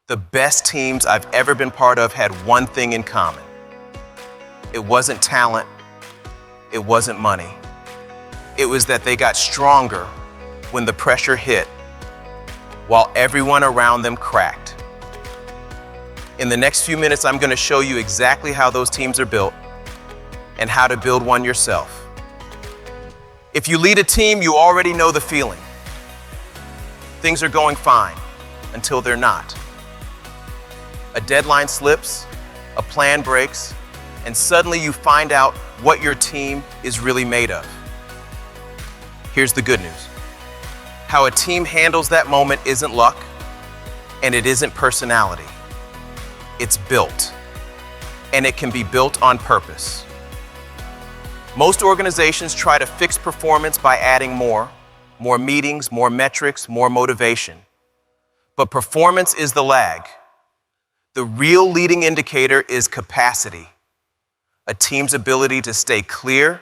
The best teams I've ever been part of had one thing in common. It wasn't talent. It wasn't money. It was that they got stronger when the pressure hit, while everyone around them cracked. In the next few minutes, I'm going to show you exactly how those teams are built and how to build one yourself. If you lead a team, you already know the feeling. Things are going fine until they're not. A deadline slips, a plan breaks, and suddenly you find out what your team is really made of. Here's the good news. How a team handles that moment isn't luck, and it isn't personality. It's built, and it can be built on purpose. Most organizations try to fix performance by adding more meetings, more metrics, more motivation. But performance is the lag. The real leading indicator is capacity, a team's ability to stay clear,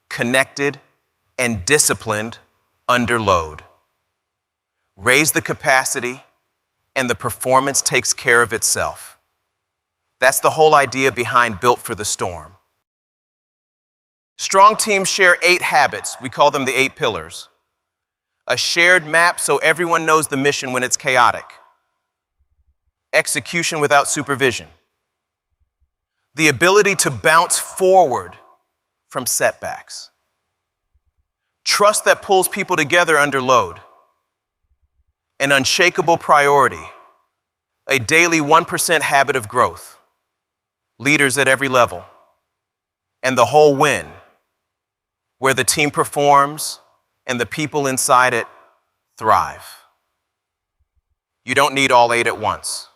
connected, and disciplined under load. Raise the capacity, and the performance takes care of itself. That's the whole idea behind Built for the Storm. Strong teams share 8 habits. We call them the 8 pillars. A shared map so everyone knows the mission when it's chaotic. Execution without supervision. The ability to bounce forward from setbacks. Trust that pulls people together under load. An unshakable priority. A daily 1% habit of growth. Leaders at every level. And the whole win, where the team performs and the people inside it thrive. You don't need all 8 at once.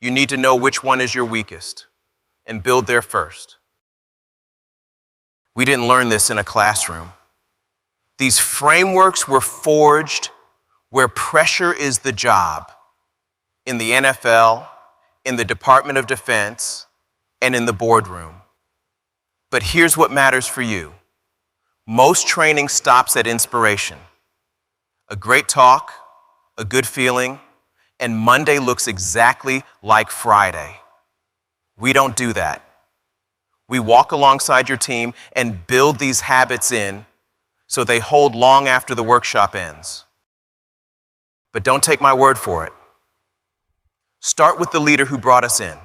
You need to know which one is your weakest and build there first. We didn't learn this in a classroom. These frameworks were forged where pressure is the job, in the NFL, in the Department of Defense, and in the boardroom. But here's what matters for you. Most training stops at inspiration. A great talk, a good feeling, and Monday looks exactly like Friday. We don't do that. We walk alongside your team and build these habits in so they hold long after the workshop ends. But don't take my word for it. Start with the leader who brought us in.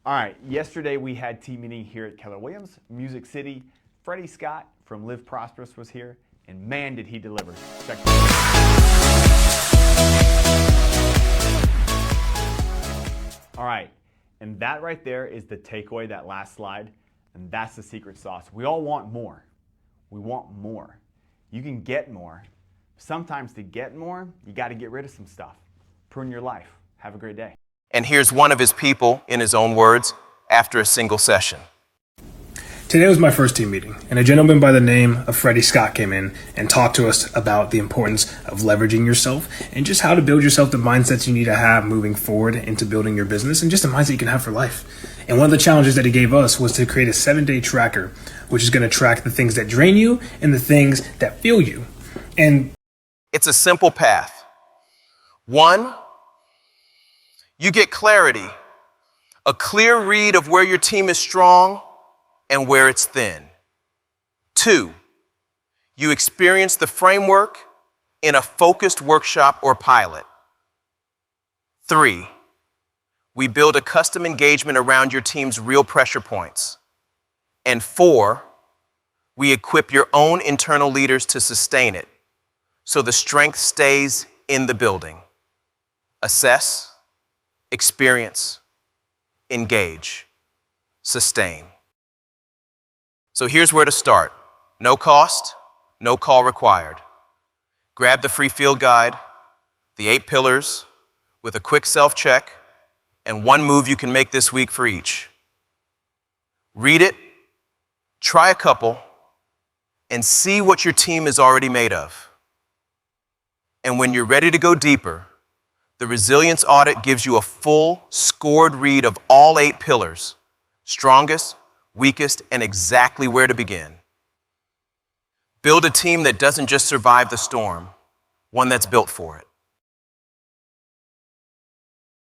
All right, yesterday we had team meeting here at Keller Williams, Music City. Freddie Scott from Live Prosperous was here, and man, did he deliver. Check this out. All right, and that right there is the takeaway, that last slide, and that's the secret sauce. We all want more. We want more. You can get more. Sometimes to get more, you got to get rid of some stuff. Prune your life. Have a great day. And here's one of his people, in his own words, after a single session. Today was my first team meeting, and a gentleman by the name of Freddie Scott came in and talked to us about the importance of leveraging yourself and just how to build yourself the mindsets you need to have moving forward into building your business and just a mindset you can have for life. And one of the challenges that he gave us was to create a 7-day tracker, which is going to track the things that drain you and the things that fuel you. And it's a simple path. 1, you get clarity, a clear read of where your team is strong and where it's thin. 2, you experience the framework in a focused workshop or pilot. 3, we build a custom engagement around your team's real pressure points. And 4, we equip your own internal leaders to sustain it, so the strength stays in the building. Assess, experience, engage, sustain. So here's where to start. No cost, no call required. Grab the free field guide, the 8 pillars, with a quick self-check, and one move you can make this week for each. Read it, try a couple, and see what your team is already made of. And when you're ready to go deeper, the resilience audit gives you a full, scored read of all 8 pillars, strongest, weakest, and exactly where to begin. Build a team that doesn't just survive the storm, one that's built for it.